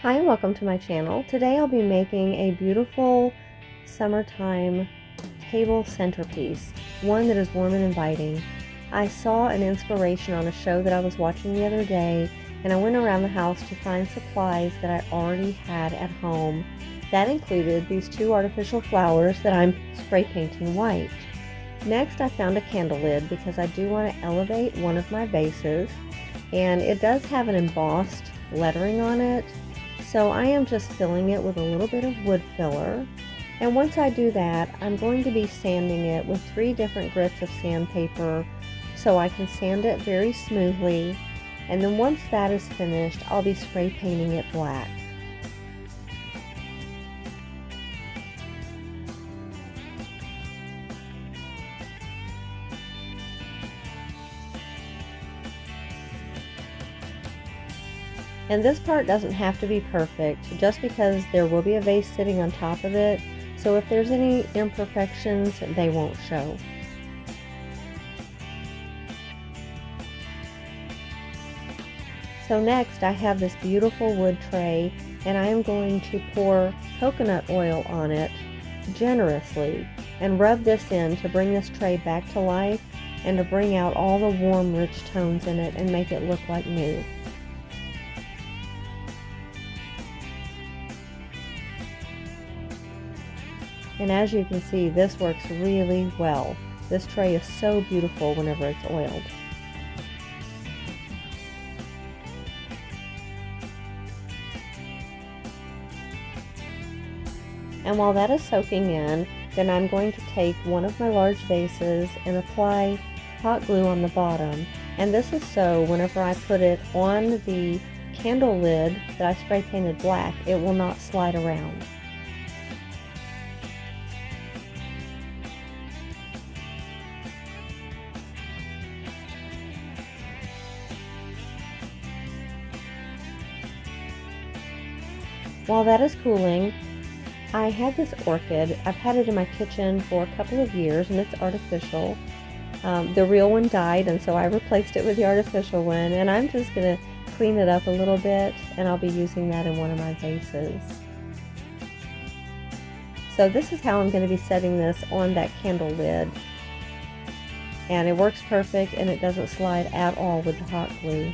Hi and welcome to my channel. Today I'll be making a beautiful summertime table centerpiece, one that is warm and inviting. I saw an inspiration on a show that I was watching the other day, and I went around the house to find supplies that I already had at home. That included these two artificial flowers that I'm spray painting white. Next, I found a candle lid because I do want to elevate one of my vases, and it does have an embossed lettering on it. So I am just filling it with a little bit of wood filler, and once I do that, I'm going to be sanding it with 3 different grits of sandpaper so I can sand it very smoothly, and then once that is finished, I'll be spray painting it black. And this part doesn't have to be perfect, just because there will be a vase sitting on top of it, so if there's any imperfections, they won't show. So next I have this beautiful wood tray, and I am going to pour coconut oil on it generously and rub this in to bring this tray back to life and to bring out all the warm, rich tones in it and make it look like new. And as you can see, this works really well. This tray is so beautiful whenever it's oiled. And while that is soaking in, then I'm going to take one of my large vases and apply hot glue on the bottom. And this is so whenever I put it on the candle lid that I spray painted black, it will not slide around. While that is cooling, I have this orchid. I've had it in my kitchen for a couple of years, and it's artificial. The real one died, and so I replaced it with the artificial one, and I'm just going to clean it up a little bit, and I'll be using that in one of my vases. So this is how I'm going to be setting this on that candle lid. And it works perfect, and it doesn't slide at all with the hot glue.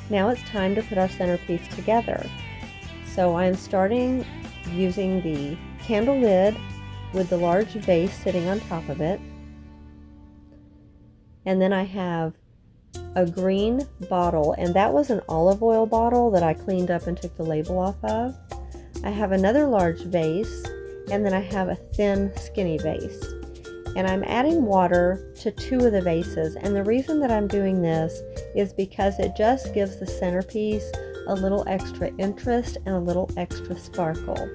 Now it's time to put our centerpiece together. So I'm starting using the candle lid with the large vase sitting on top of it. And then I have a green bottle, and that was an olive oil bottle that I cleaned up and took the label off of. I have another large vase, and then I have a thin, skinny vase. And I'm adding water to 2 of the vases, and the reason that I'm doing this is because it just gives the centerpiece a little extra interest and a little extra sparkle.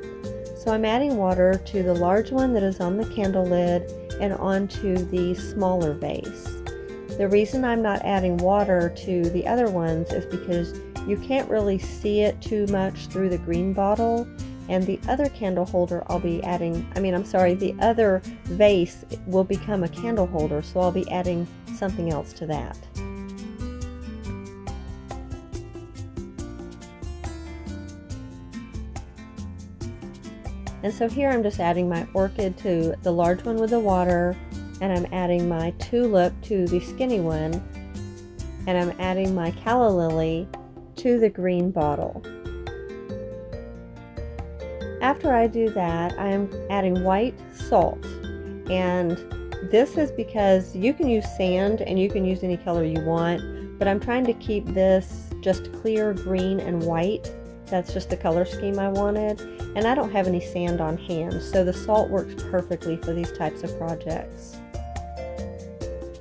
So I'm adding water to the large one that is on the candle lid and onto the smaller vase. The reason I'm not adding water to the other ones is because you can't really see it too much through the green bottle, and the other candle holder I'll be adding, the other vase will become a candle holder, so I'll be adding something else to that. And so here I'm just adding my orchid to the large one with the water, and I'm adding my tulip to the skinny one, and I'm adding my calla lily to the green bottle. After I do that, I am adding white salt, and this is because you can use sand and you can use any color you want, but I'm trying to keep this just clear green and white. That's just the color scheme I wanted, and I don't have any sand on hand, so the salt works perfectly for these types of projects.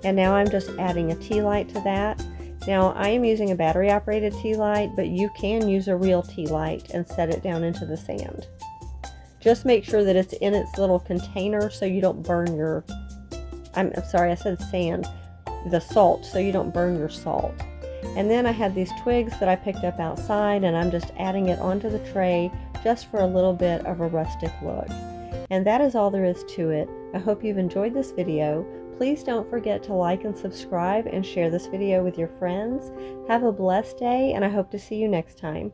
And now I'm just adding a tea light to that. Now I am using a battery operated tea light, but you can use a real tea light and set it down into the sand. Just make sure that it's in its little container so you don't burn your, I'm sorry, I said sand, the salt, so you don't burn your salt. And then I had these twigs that I picked up outside, and I'm just adding it onto the tray just for a little bit of a rustic look. And that is all there is to it. I hope you've enjoyed this video. Please don't forget to like and subscribe and share this video with your friends. Have a blessed day, and I hope to see you next time.